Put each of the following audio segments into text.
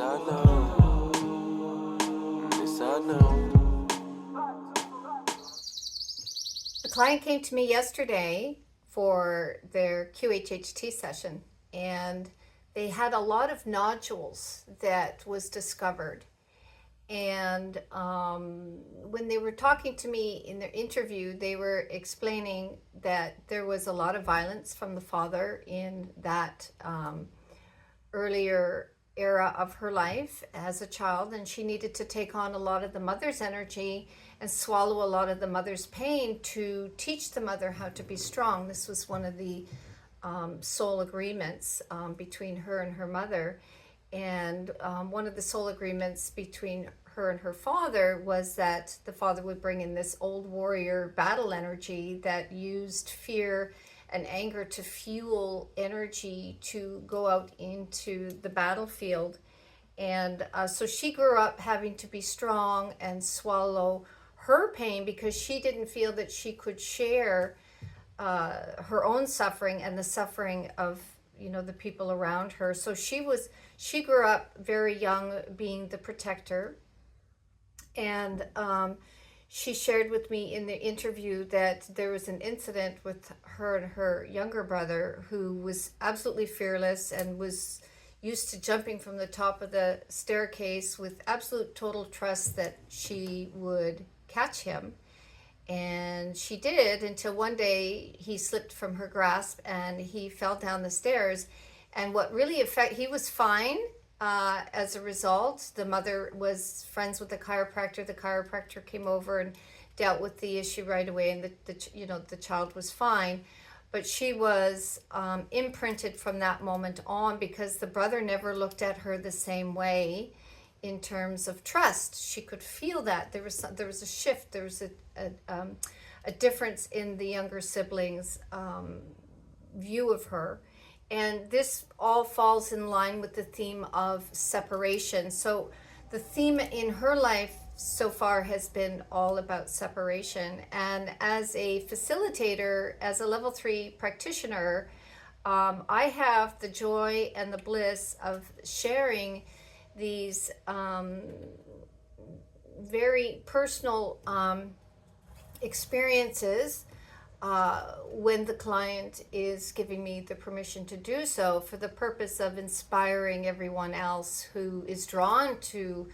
I know. This I know. A client came to me yesterday for their QHHT session, and they had a lot of nodules that was discovered. And when they were talking to me in their interview, they were explaining that there was a lot of violence from the father in that earlier era of her life as a child, and she needed to take on a lot of the mother's energy and swallow a lot of the mother's pain to teach the mother how to be strong. This was one of the soul agreements between her and her mother. And one of the soul agreements between her and her father was that the father would bring in this old warrior battle energy that used fear and anger to fuel energy to go out into the battlefield. And so she grew up having to be strong and swallow her pain because she didn't feel that she could share her own suffering and the suffering of the people around her. So she grew up very young being the protector. And she shared with me in the interview that there was an incident with her and her younger brother who was absolutely fearless and was used to jumping from the top of the staircase with absolute total trust that she would catch him. And she did, until one day he slipped from her grasp and he fell down the stairs. And what really he was fine as a result. The mother was friends with the chiropractor. The chiropractor came over and dealt with the issue right away, and the child was fine. But she was imprinted from that moment on because the brother never looked at her the same way in terms of trust. She could feel that there was a shift. There was a difference in the younger siblings' view of her. And this all falls in line with the theme of separation. So the theme in her life so far has been all about separation. And as a facilitator, as a level 3 practitioner, I have the joy and the bliss of sharing these very personal experiences when the client is giving me the permission to do so, for the purpose of inspiring everyone else who is drawn to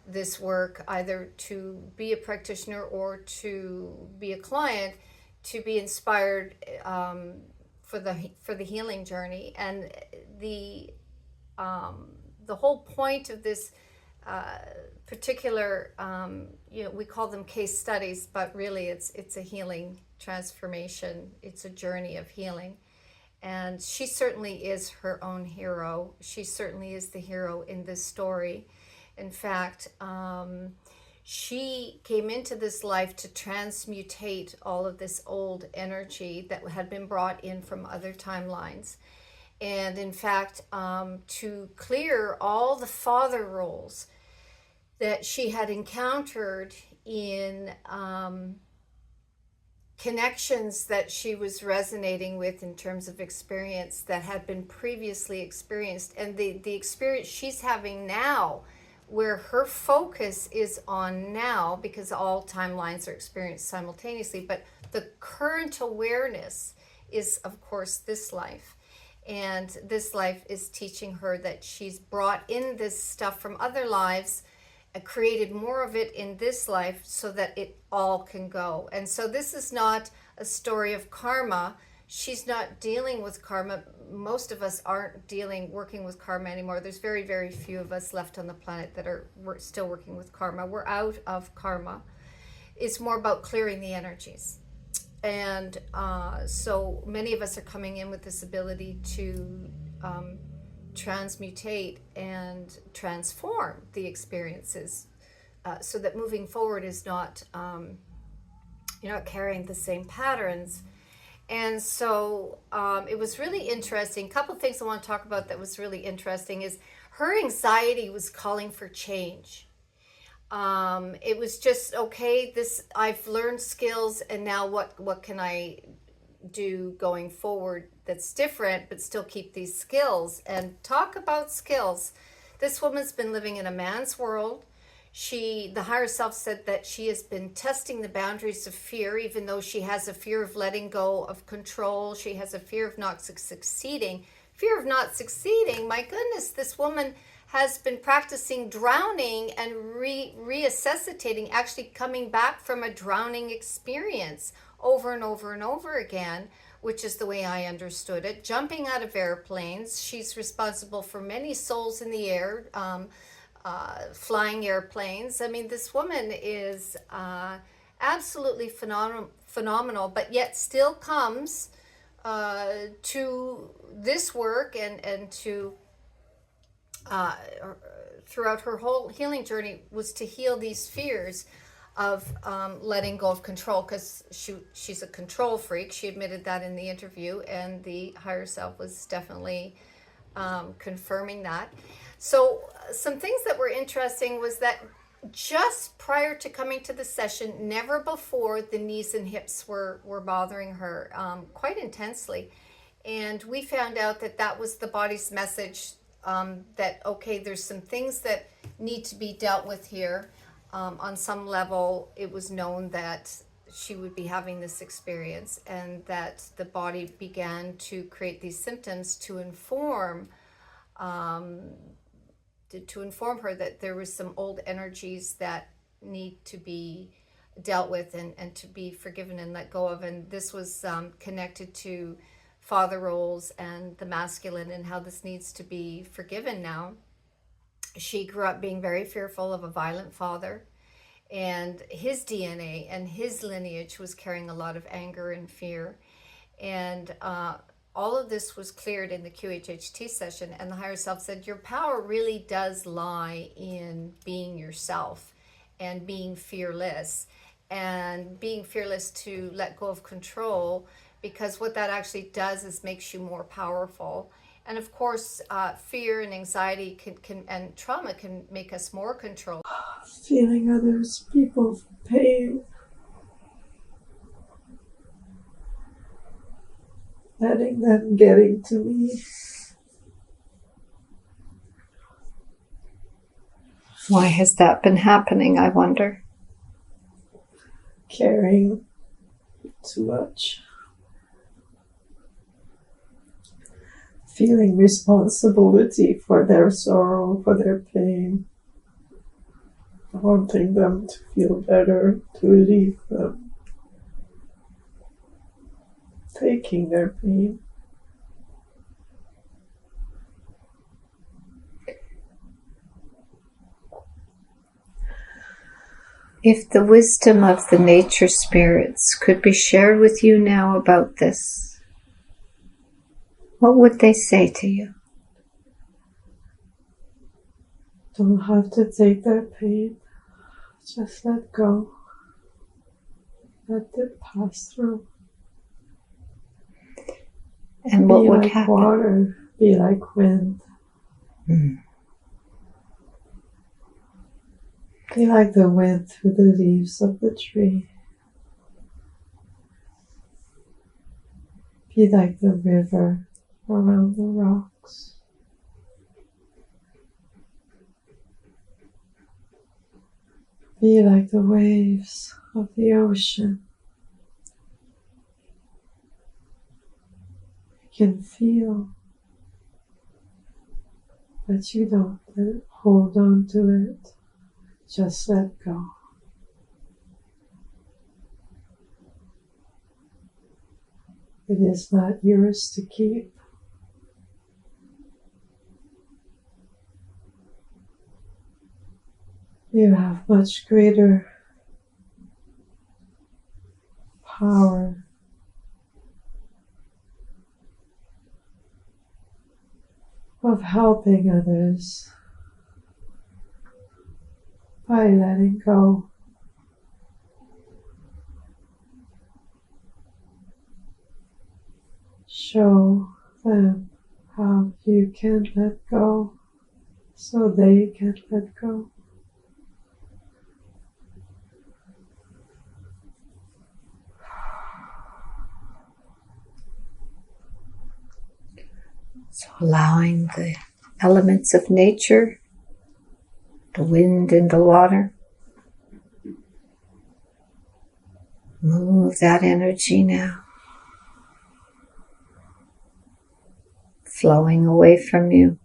this work, either to be a practitioner or to be a client, to be inspired for the healing journey. And the whole point of this particular, we call them case studies, but really it's a healing transformation. It's a journey of healing. And she certainly is her own hero. She certainly is the hero in this story. In fact, she came into this life to transmutate all of this old energy that had been brought in from other timelines. And in fact, to clear all the father roles that she had encountered in connections that she was resonating with in terms of experience that had been previously experienced, and the experience she's having now, where her focus is on now, because all timelines are experienced simultaneously, but the current awareness is, of course, this life. And this life is teaching her that she's brought in this stuff from other lives, created more of it in this life so that it all can go. And so this is not a story of karma. She's not dealing with karma. Most of us aren't working with karma anymore. There's very, very few of us left on the planet that are still working with karma. We're out of karma. It's more about clearing the energies. And so many of us are coming in with this ability to transmutate and transform the experiences so that moving forward is not, you're not carrying the same patterns. And so it was really interesting. A couple of things I want to talk about that was really interesting is her anxiety was calling for change. It was just, okay, I've learned skills, and now what can I do going forward that's different but still keep these skills? And talk about skills. This woman's been living in a man's world. The higher self said that she has been testing the boundaries of fear, even though she has a fear of letting go of control. She has a fear of not succeeding. Fear of not succeeding. My goodness, this woman has been practicing drowning and resuscitating, actually coming back from a drowning experience over and over and over again, which is the way I understood it. Jumping out of airplanes. She's responsible for many souls in the air, flying airplanes. I mean, this woman is absolutely phenomenal, but yet still comes to this work and to throughout her whole healing journey was to heal these fears of letting go of control, because she's a control freak. She admitted that in the interview, and the higher self was definitely confirming that. So some things that were interesting was that just prior to coming to the session, never before, the knees and hips were bothering her quite intensely. And we found out that that was the body's message that, okay, there's some things that need to be dealt with here. On some level, it was known that she would be having this experience, and that the body began to create these symptoms to inform her that there was some old energies that need to be dealt with and to be forgiven and let go of. And this was connected to father roles and the masculine, and how this needs to be forgiven now. She grew up being very fearful of a violent father, and his DNA and his lineage was carrying a lot of anger and fear. And all of this was cleared in the QHHT session, and the higher self said, your power really does lie in being yourself and being fearless to let go of control, because what that actually does is makes you more powerful. And of course, fear and anxiety can and trauma can make us more controlled. Feeling others people's pain, letting them getting to me. Why has that been happening, I wonder? Caring too much. Feeling responsibility for their sorrow, for their pain. Wanting them to feel better, to relieve them. Taking their pain. If the wisdom of the nature spirits could be shared with you now about this, what would they say to you? Don't have to take their pain. Just let go. Let it pass through. And what would like happen? Water, be like wind. Be like the wind through the leaves of the tree. Be like the river around the rocks. Be like the waves of the ocean. You can feel, but you don't hold on to it. Just let go. It is not yours to keep. You have much greater power of helping others by letting go. Show them how you can let go so they can let go. So allowing the elements of nature the wind and the water. Move that energy now, flowing away from you.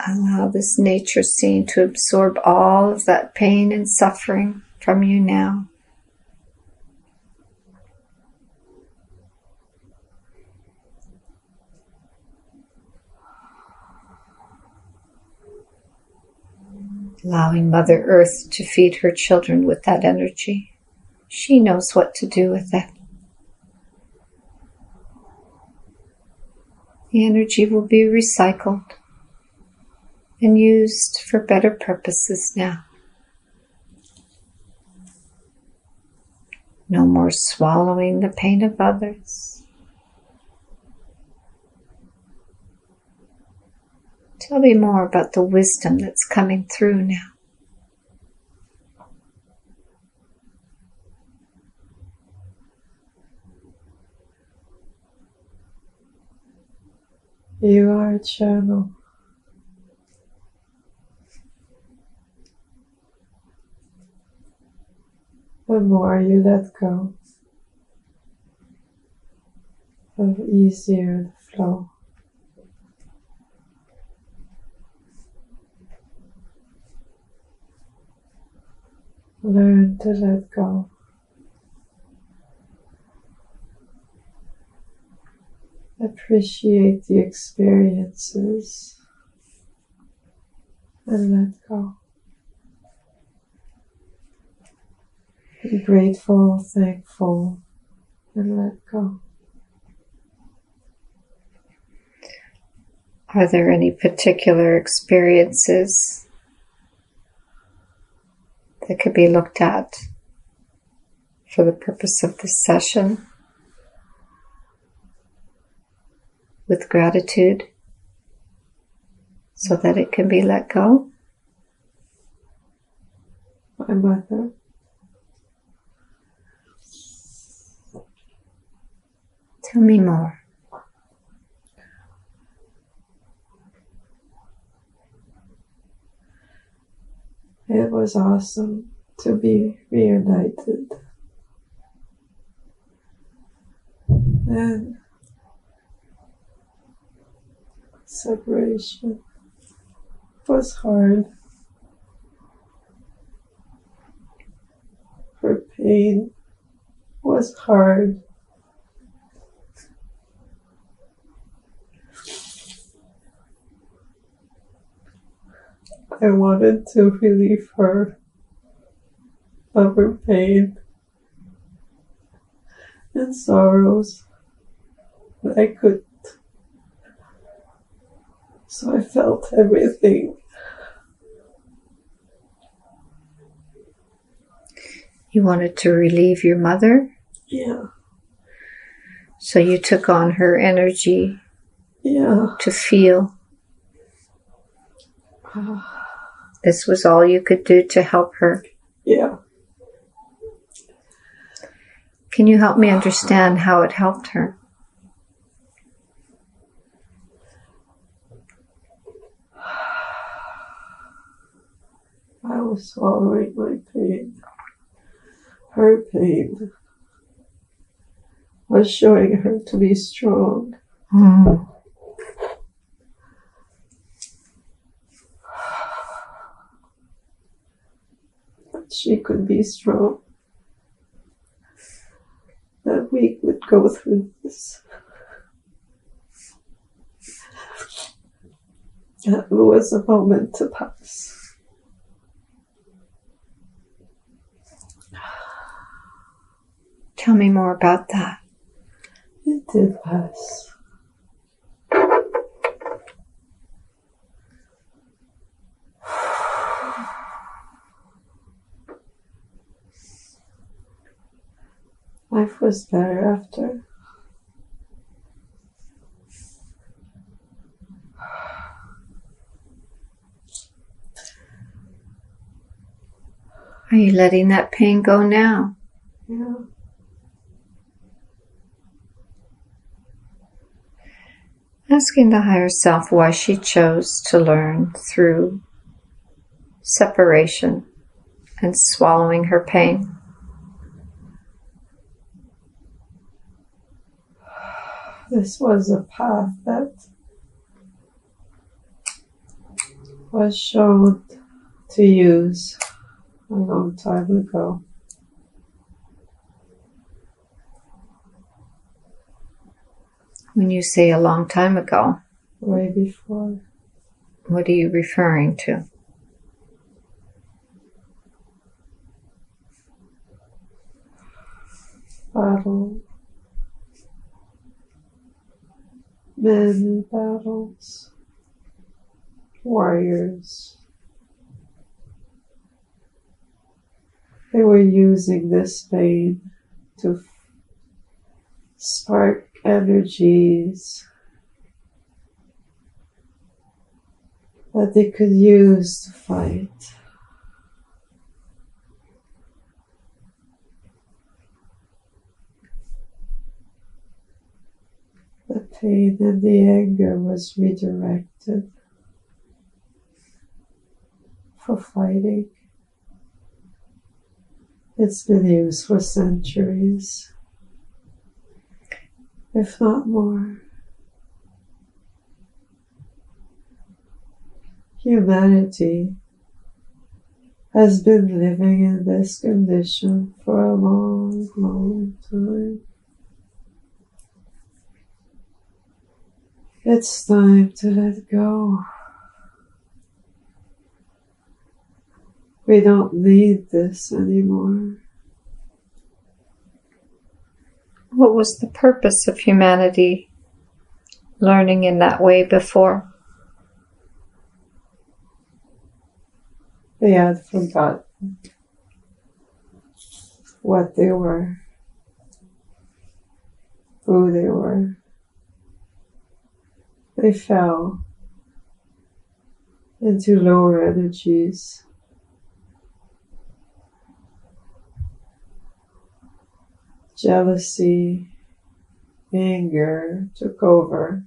Allow this nature scene to absorb all of that pain and suffering from you now. Allowing Mother Earth to feed her children with that energy. She knows what to do with it. The energy will be recycled and used for better purposes now. No more swallowing the pain of others. Tell me more about the wisdom that's coming through now. You are a channel. The more you let go, the easier the flow. Learn to let go. Appreciate the experiences and let go. Be grateful, thankful, and let go. Are there any particular experiences that could be looked at for the purpose of this session with gratitude so that it can be let go? My mother. Tell me more. It was awesome to be reunited. And separation was hard. Her pain was hard. I wanted to relieve her of her pain and sorrows, but I couldn't. So I felt everything. You wanted to relieve your mother? Yeah. So you took on her energy to feel. This was all you could do to help her. Yeah. Can you help me understand how it helped her? I was swallowing my pain. Her pain was showing her to be strong. She could be strong. That we would go through this. It was a moment to pass. Tell me more about that. It did pass. Life was better after. Are you letting that pain go now? Yeah. Asking the higher self why she chose to learn through separation and swallowing her pain. This was a path that was shown to use a long time ago. When you say a long time ago, Way before. what are you referring to? Battle. Men in battles. Warriors. They were using this pain to spark energies that they could use to fight. The pain and the anger was redirected for fighting. It's been used for centuries, if not more. Humanity has been living in this condition for a long, long time. It's time to let go. We don't need this anymore. What was the purpose of humanity learning in that way before? They had forgotten what they were, who they were. They fell into lower energies. Jealousy, anger took over.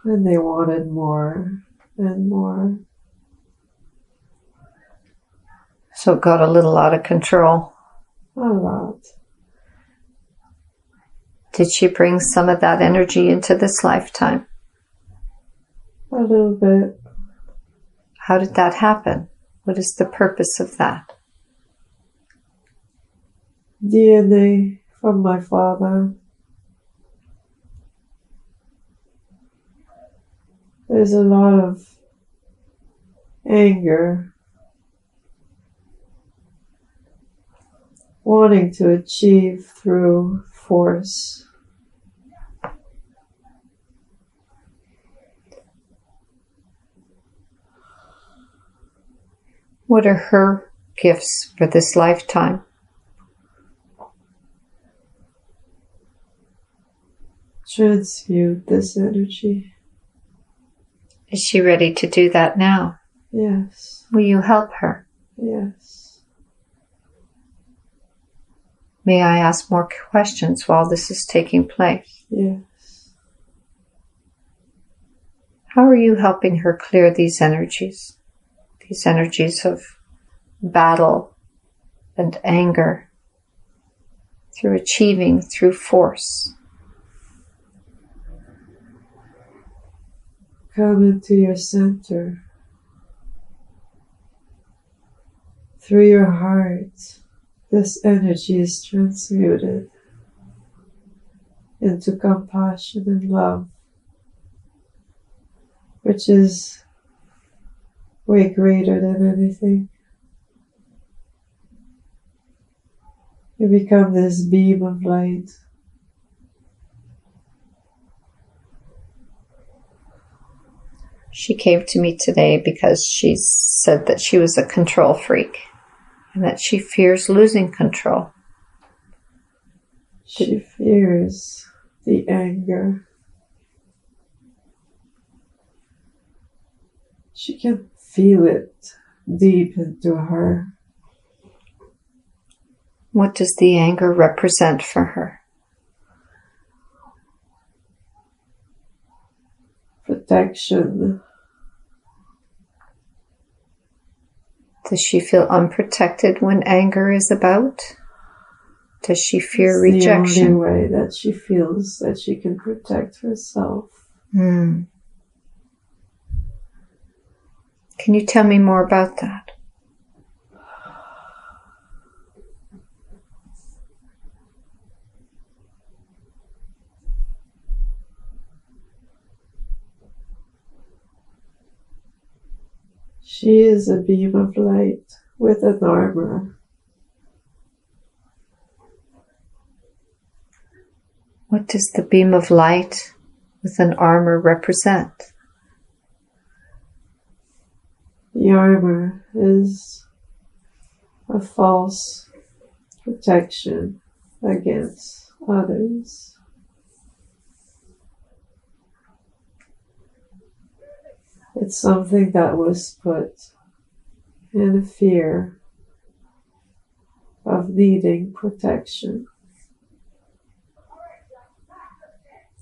And they wanted more and more. So it got a little out of control. A lot. Did she bring some of that energy into this lifetime? A little bit. How did that happen? What is the purpose of that? DNA from my father. There's a lot of anger, wanting to achieve through force. What are her gifts for this lifetime? Transmute this energy. Is she ready to do that now? Yes. Will you help her? Yes. May I ask more questions while this is taking place? Yes. How are you helping her clear these energies of battle and anger, through achieving, through force? Come into your center. Through your heart, this energy is transmuted into compassion and love, which is way greater than anything. You become this beam of light. She came to me today because she said that she was a control freak and that she fears losing control. She fears the anger. She can feel it deep into her. What does the anger represent for her? Protection. Does she feel unprotected when anger is about? Does she fear rejection? It's the only way that she feels that she can protect herself. Can you tell me more about that? She is a beam of light with an armor. What does the beam of light with an armor represent? The armor is a false protection against others. It's something that was put in a fear of needing protection.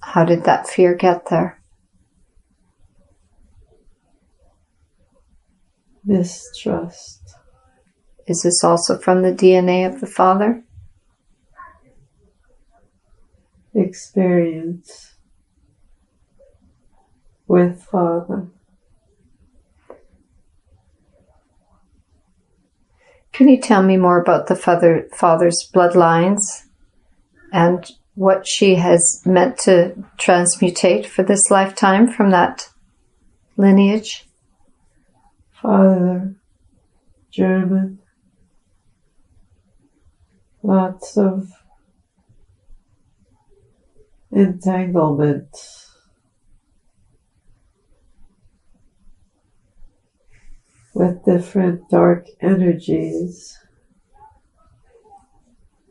How did that fear get there? Mistrust. Is this also from the DNA of the father? Experience with father. Can you tell me more about the father's bloodlines and what she has meant to transmutate for this lifetime from that lineage? Father, German, lots of entanglement. With different dark energies,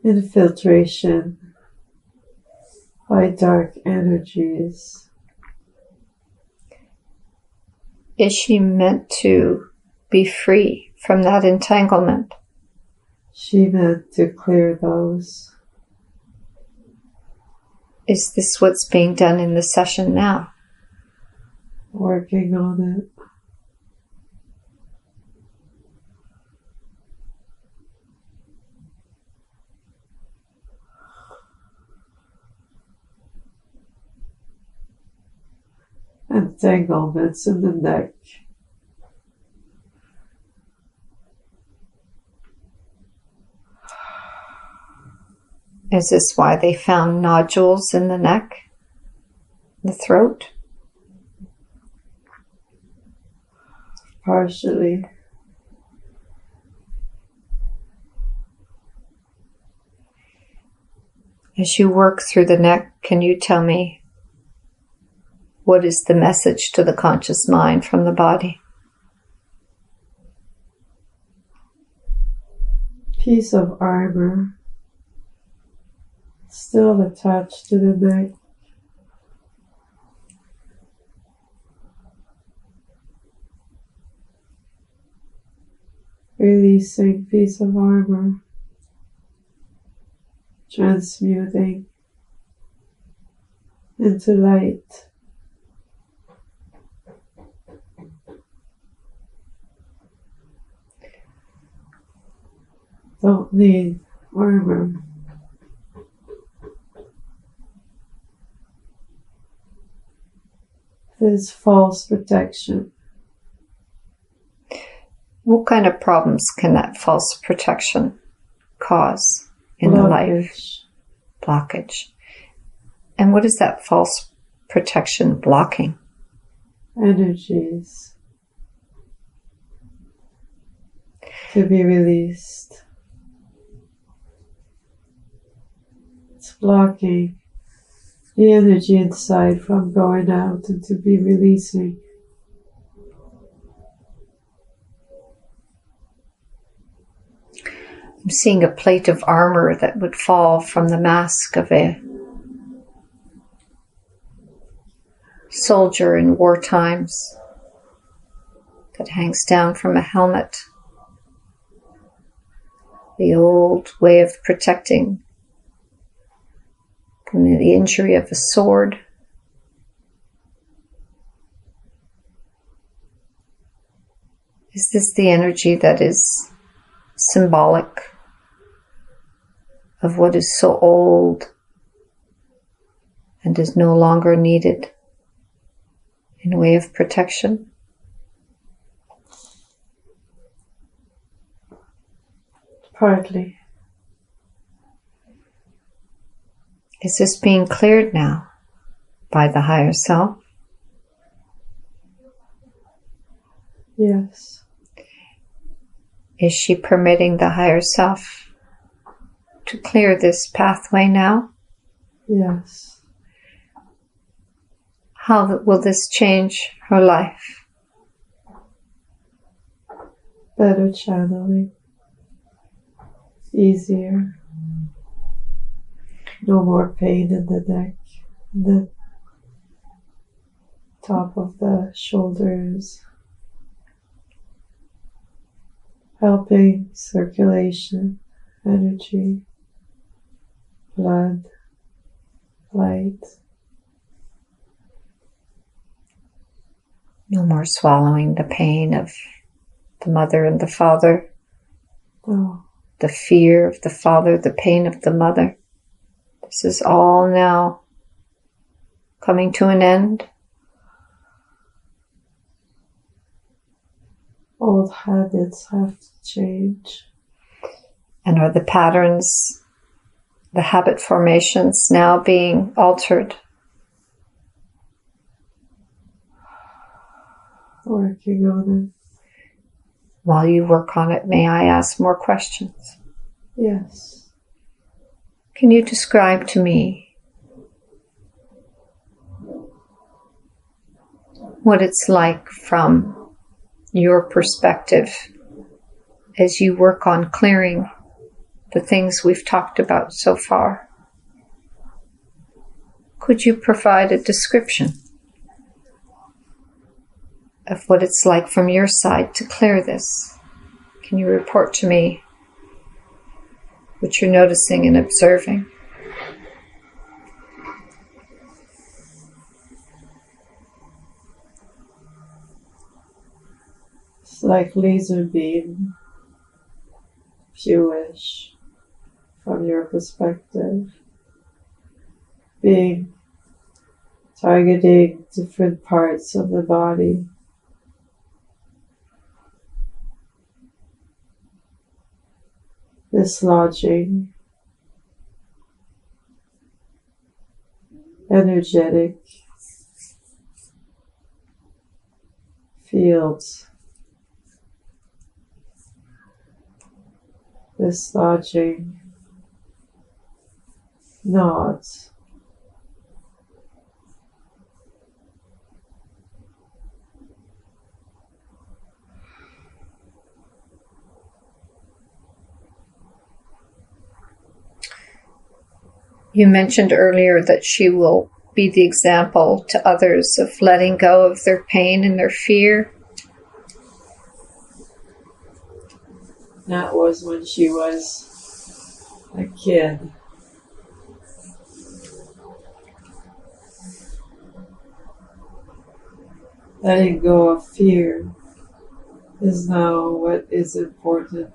infiltration by dark energies. Is she meant to be free from that entanglement? She meant to clear those. Is this what's being done in the session now? Working on it. Entanglements in the neck. Is this why they found nodules in the neck, the throat? Partially. As you work through the neck, can you tell me what is the message to the conscious mind from the body? Piece of armor still attached to the neck. Releasing piece of armor. Transmuting into light. Don't need armor. This false protection. What kind of problems can that false protection cause in the life? Blockage. And what is that false protection blocking? Energies to be released. It's blocking the energy inside from going out and to be releasing. I'm seeing a plate of armor that would fall from the mask of a soldier in war times. that hangs down from a helmet. The old way of protecting from the injury of a sword. Is this the energy that is symbolic of what is so old and is no longer needed in way of protection? Partly. Is this being cleared now by the higher self? Yes. Is she permitting the higher self to clear this pathway now? Yes. How will this change her life? Better channeling. Easier. No more pain in the neck, the top of the shoulders. Helping circulation, energy, blood, light. No more swallowing the pain of the mother and the father, Oh, the fear of the father, the pain of the mother. This is all now coming to an end. old habits have to change. And are the patterns, the habit formations now being altered? Working on While you work on it, may I ask more questions? it. Yes. Can you describe to me what it's like from your perspective as you work on clearing the things we've talked about so far? Could you provide a description of what it's like from your side to clear this? Can you report to me what you're noticing and observing? It's like laser beam, if you wish, from your perspective, being targeting different parts of the body. Dislodging energetic fields, dislodging knots, You mentioned earlier that she will be the example to others of letting go of their pain and their fear. That was when she was a kid. Letting go of fear is now what is important.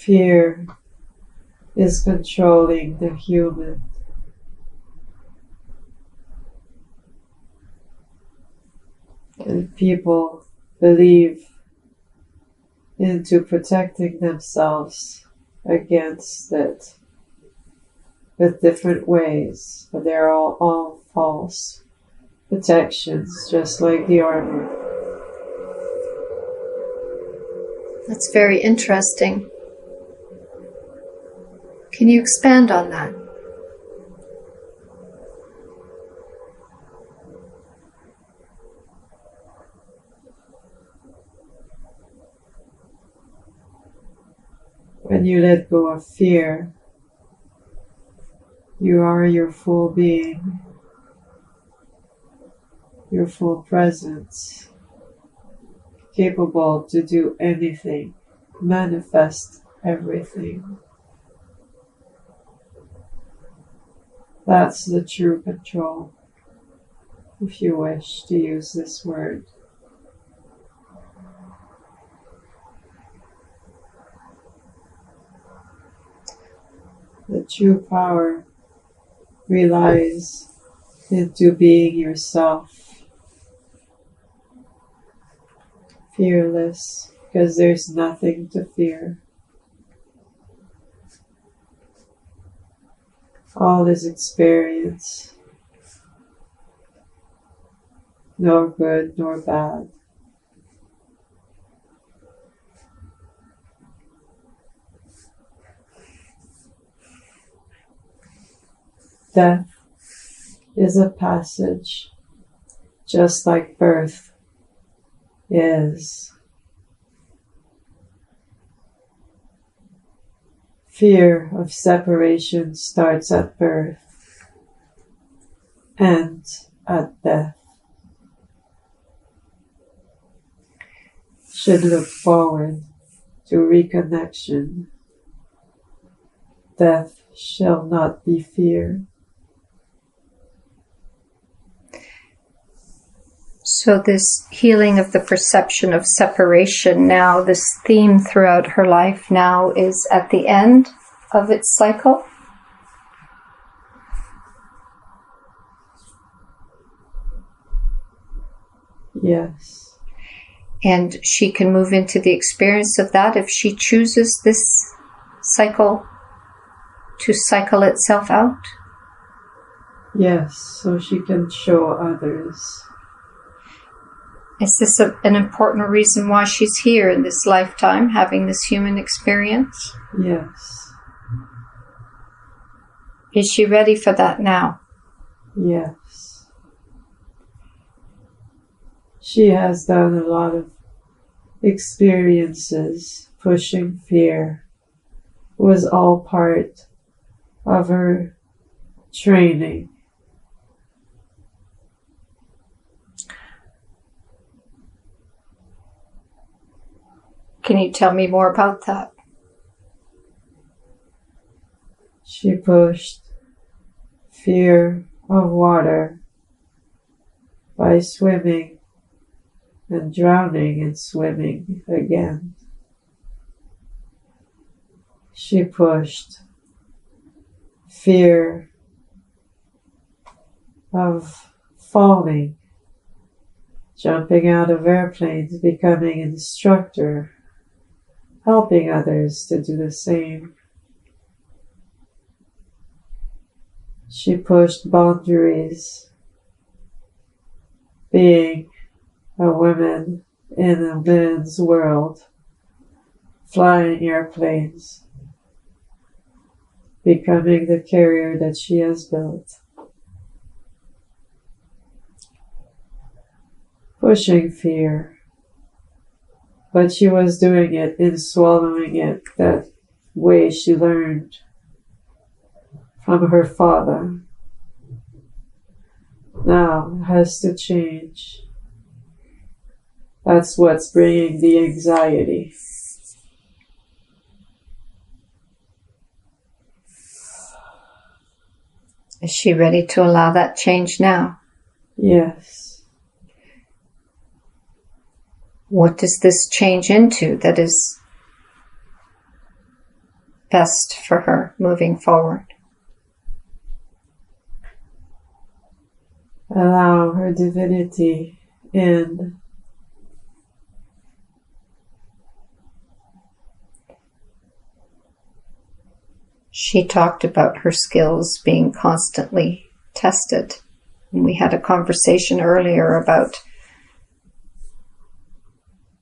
Fear is controlling the human. And people believe into protecting themselves against it with different ways, but they're all false protections, just like the armor. That's very interesting. Can you expand on that? When you let go of fear, you are your full being. your full presence, capable to do anything, manifest everything. That's the true control, if you wish to use this word. The true power relies into being yourself, fearless, because there's nothing to fear. All is experience, nor good nor bad. Death is a passage, just like birth is. Fear of separation starts at birth, ends at death. Should look forward to reconnection. Death shall not be feared. So this healing of the perception of separation now, this theme throughout her life now is at the end of its cycle? Yes. And she can move into the experience of that if she chooses this cycle to cycle itself out? Yes, so she can show others. Is this an important reason why she's here in this lifetime, having this human experience? Yes. Is she ready for that now? Yes. She has done a lot of experiences pushing fear. It was all part of her training. Can you tell me more about that? She pushed fear of water by swimming and drowning and swimming again. She pushed fear of falling, jumping out of airplanes, becoming an instructor, helping others to do the same. She pushed boundaries, being a woman in a men's world, flying airplanes, becoming the carrier that she has built. Pushing fear, but she was doing it in swallowing it, that way she learned from her father. Now it has to change. That's what's bringing the anxiety. Is she ready to allow that change now? Yes. What does this change into that is best for her moving forward? Allow her divinity in. She talked about her skills being constantly tested. And we had a conversation earlier about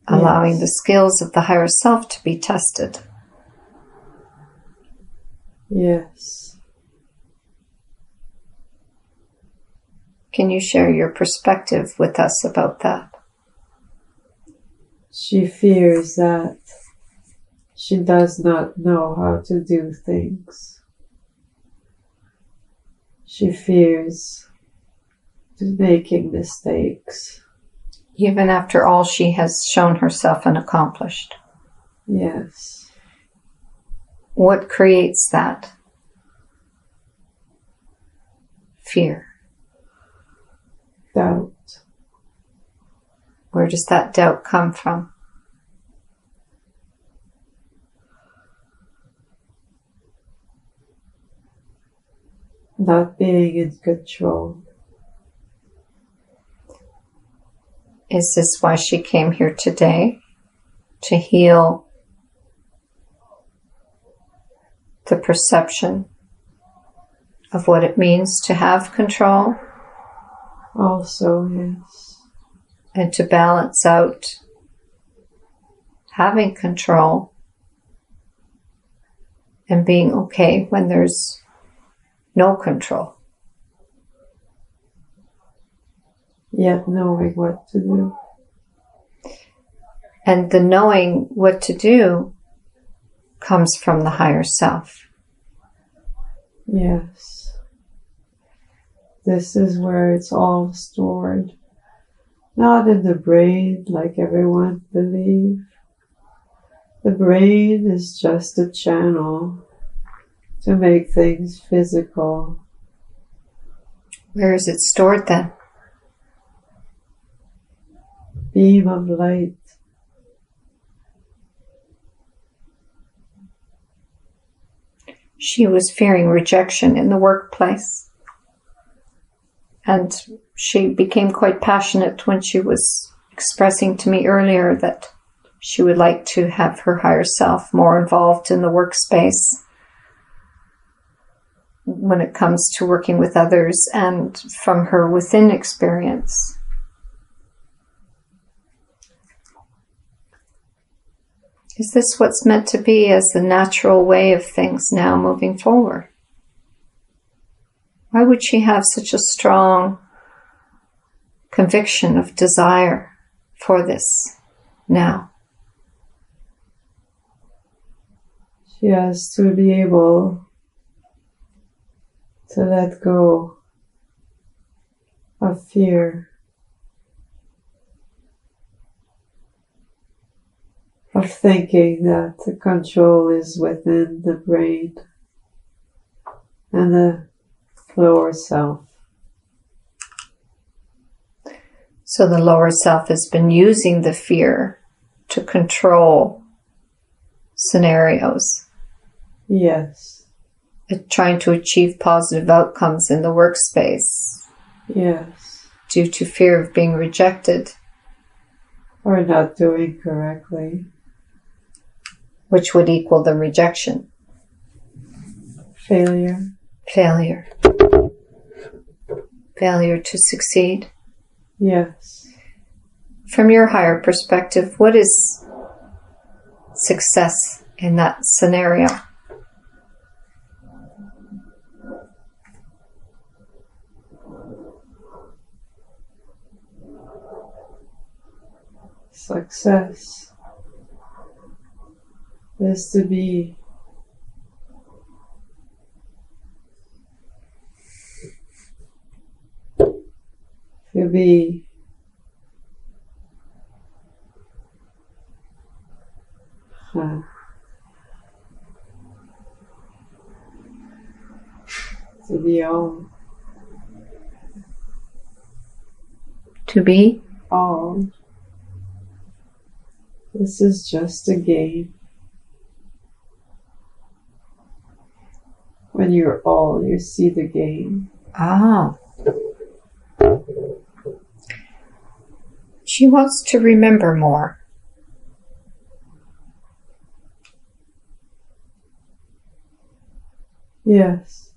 allowing the skills of the higher self to be tested. Yes. Can you share your perspective with us about that? She fears that she does not know how to do things. She fears to making mistakes. Even after all she has shown herself and accomplished. Yes. What creates that? Fear. Doubt. Where does that doubt come from? Not being in control. Is this why she came here today? To heal the perception of what it means to have control? Also, yes. And to balance out having control and being okay when there's no control. Yet knowing what to do. And the knowing what to do comes from the higher self. Yes. This is where it's all stored. Not in the brain like everyone believes. The brain is just a channel to make things physical. Where is it stored then? Beam of light. She was fearing rejection in the workplace. And she became quite passionate when she was expressing to me earlier that she would like to have her higher self more involved in the workspace when it comes to working with others and from her within experience. Is this what's meant to be as the natural way of things now moving forward? Why would she have such a strong conviction of desire for this now? She has to be able to let go of fear, of thinking that the control is within the brain and the lower self. So the lower self has been using the fear to control scenarios. Yes. Trying to achieve positive outcomes in the workspace. Yes. Due to fear of being rejected. Or not doing correctly. Which would equal the rejection. Failure. Failure. Failure to succeed. Yes. From your higher perspective, what is success in that scenario? Success is to be to be all. To be? All. This is just a game. When you're all, you see the game. Ah. She wants to remember more. Yes.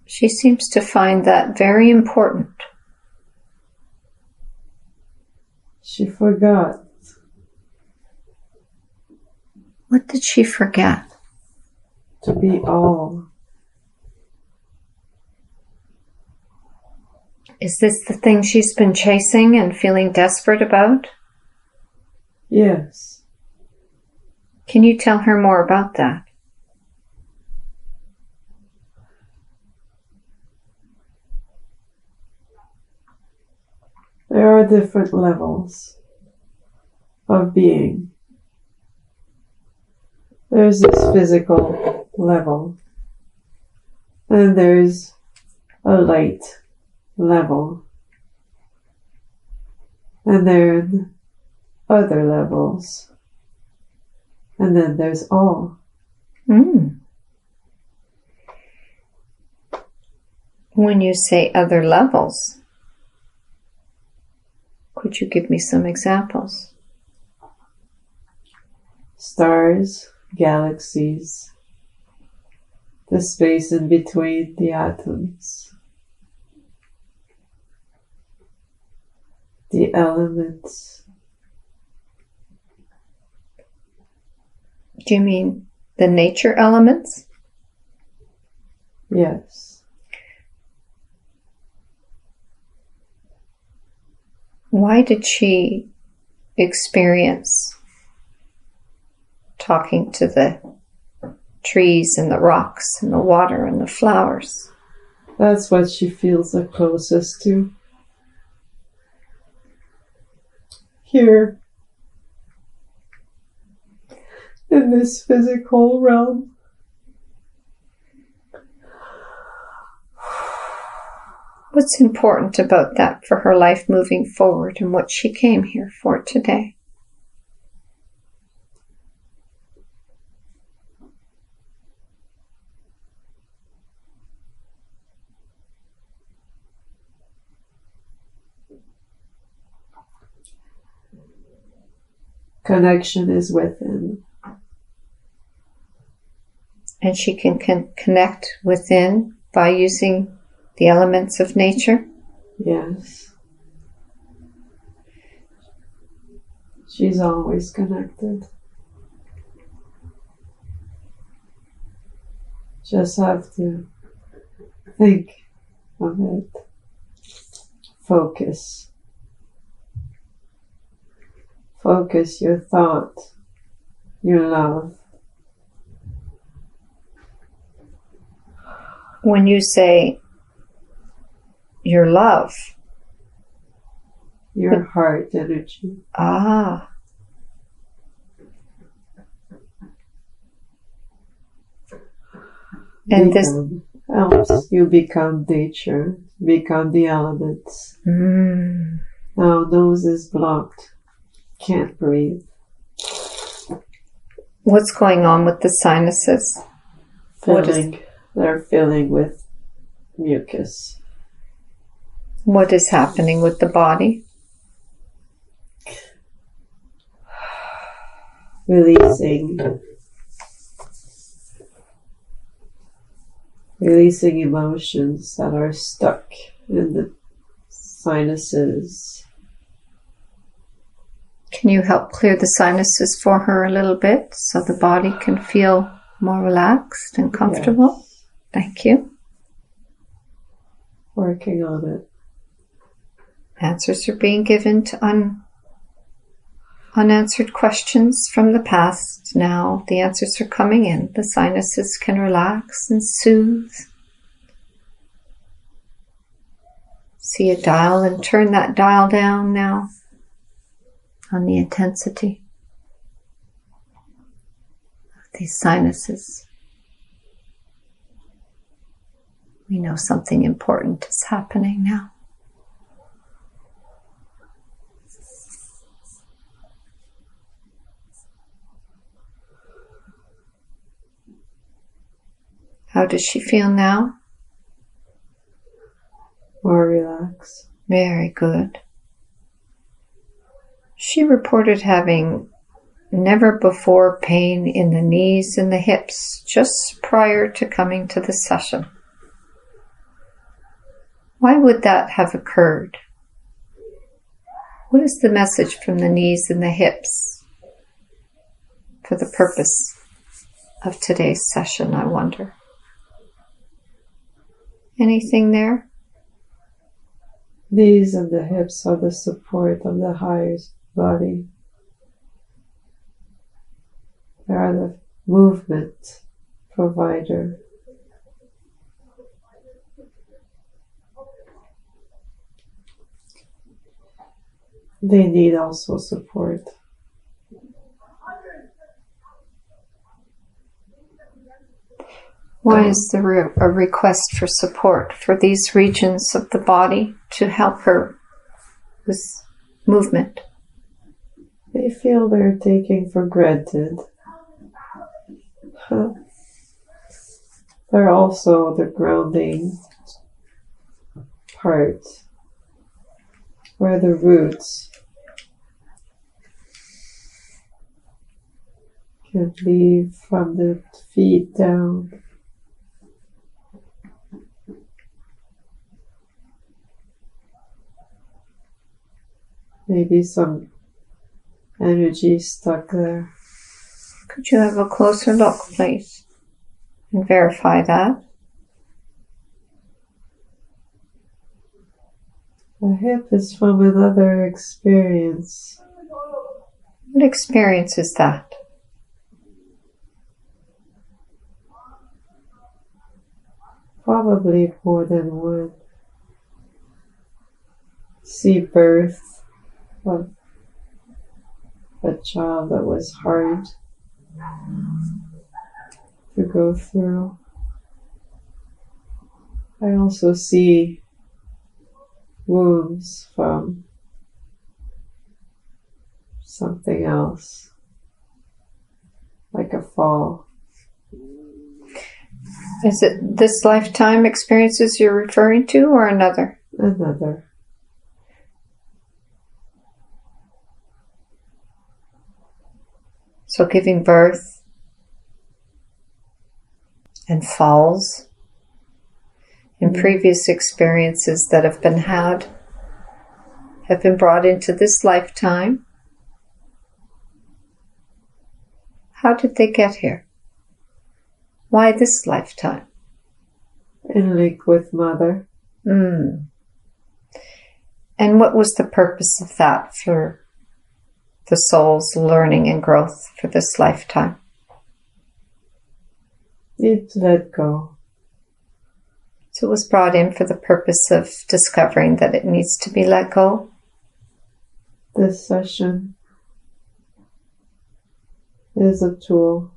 She seems to find that very important. She forgot. What did she forget? To be all. Is this the thing she's been chasing and feeling desperate about? Yes. Can you tell her more about that? There are different levels of being. There's this physical level, and there's a light level, and then other levels, and then there's all. When you say other levels, could you give me some examples? Stars, galaxies, the space in between the atoms, the elements. Do you mean the nature elements? Yes. Why did she experience talking to the trees and the rocks and the water and the flowers? That's what she feels the closest to. Here, in this physical realm. What's important about that for her life moving forward and what she came here for today? Connection is within. And she can connect within by using the elements of nature? Yes. She's always connected. Just have to think of it. Focus. Focus your thought, your love. When you say your love, your heart energy. Ah. And this helps you become nature, become the elements. Now nose is blocked. Can't breathe. What's going on with the sinuses? They're filling with mucus. What is happening with the body? Releasing emotions that are stuck in the sinuses. Can you help clear the sinuses for her a little bit so the body can feel more relaxed and comfortable? Yes. Thank you. Working on it. Answers are being given to unanswered questions from the past. Now the answers are coming in. The sinuses can relax and soothe. See a dial and turn that dial down now on the intensity of these sinuses. We know something important is happening now. How does she feel now? More relaxed. Very good. She reported having never before pain in the knees and the hips just prior to coming to the session. Why would that have occurred? What is the message from the knees and the hips for the purpose of today's session, I wonder? Anything there? Knees and the hips are the support of the highest body. They are the movement provider. they need also support. Why is there a request for support for these regions of the body to help her with movement? They feel they're taken for granted. They're also the grounding part, where the roots can leave from the feet down. Maybe some energy stuck there. Could you have a closer look, please, and verify that? The hip is from another experience. What experience is that? Probably more than one. See birth of a child that was hard to go through. I also see wounds from something else, like a fall. Is it this lifetime experiences you're referring to, or another? Another. So giving birth and falls in previous experiences that have been had have been brought into this lifetime. How did they get here? Why this lifetime? In link with Mother. And what was the purpose of that for the soul's learning and growth for this lifetime? Need to let go. So it was brought in for the purpose of discovering that it needs to be let go. This session is a tool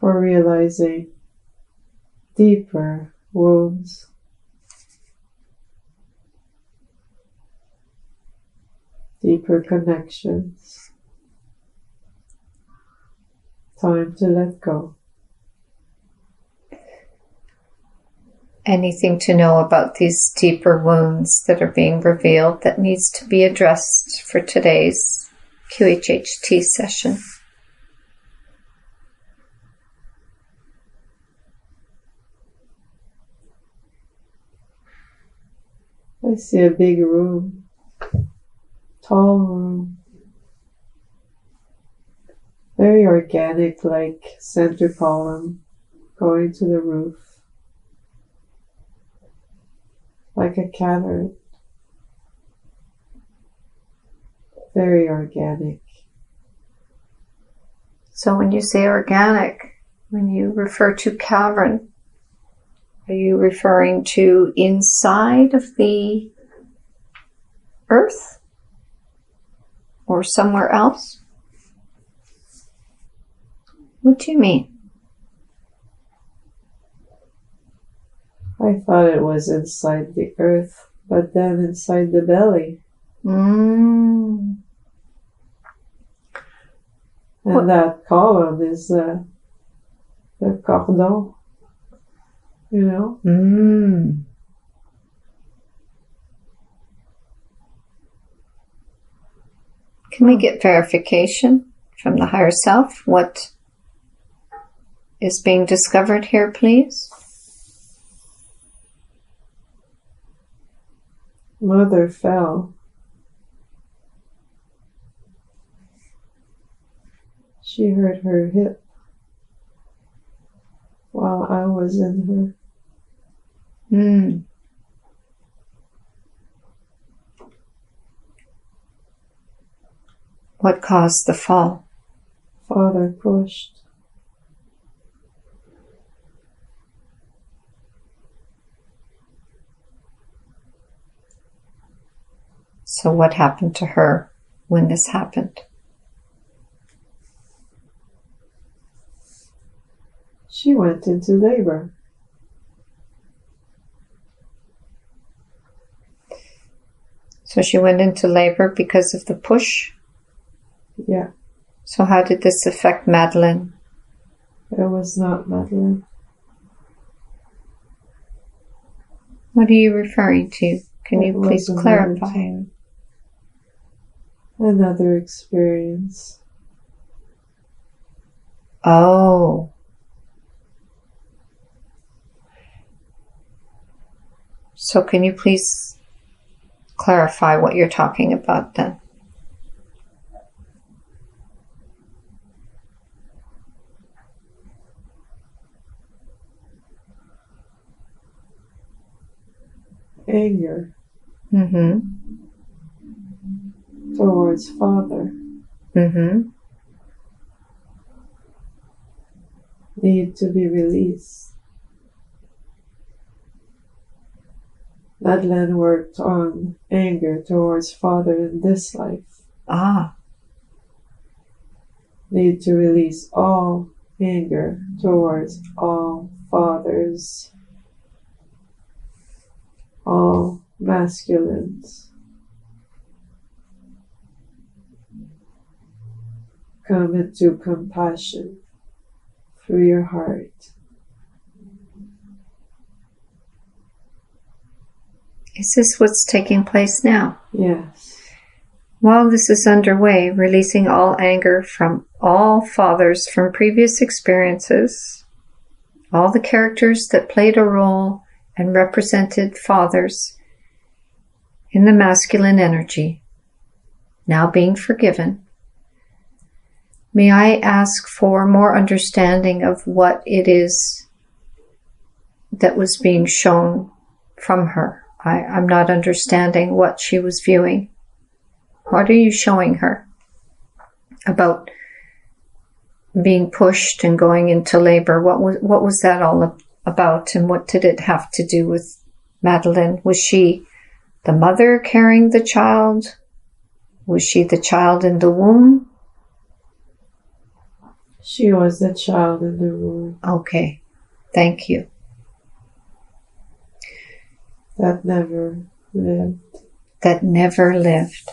for realizing deeper wounds, deeper connections. Time to let go. Anything to know about these deeper wounds that are being revealed that needs to be addressed for today's QHHT session? I see a big room, tall room, very organic, like center column going to the roof, like a cavern, very organic. So when you say organic, when you refer to cavern, are you referring to inside of the earth or somewhere else? What do you mean? I thought it was inside the earth, but then inside the belly. And that column is the cordon, you know? Can we get verification from the higher self? What is being discovered here, please? Mother fell. She hurt her hip while I was in her. What caused the fall? Father pushed. So what happened to her when this happened? She went into labor. So she went into labor because of the push? Yeah, So how did this affect Madeline? it was not Madeline. What are you referring to? Can you please clarify? Another experience. Oh. So can you please clarify what you're talking about then? Anger Mm-hmm. towards Father. Mm-hmm. Need to be released. Madeline worked on anger towards Father in this life. Ah. Need to release all anger towards all fathers, all masculines. Come into compassion through your heart. Is this what's taking place now? Yes. While this is underway, releasing all anger from all fathers from previous experiences, all the characters that played a role and represented fathers in the masculine energy, now being forgiven. May I ask for more understanding of what it is that was being shown from her? I'm not understanding what she was viewing. What are you showing her about being pushed and going into labor? What was that all about, and what did it have to do with Madeline? Was she the mother carrying the child? Was she the child in the womb? She was the child in the womb. Okay, thank you. That never lived. That never lived.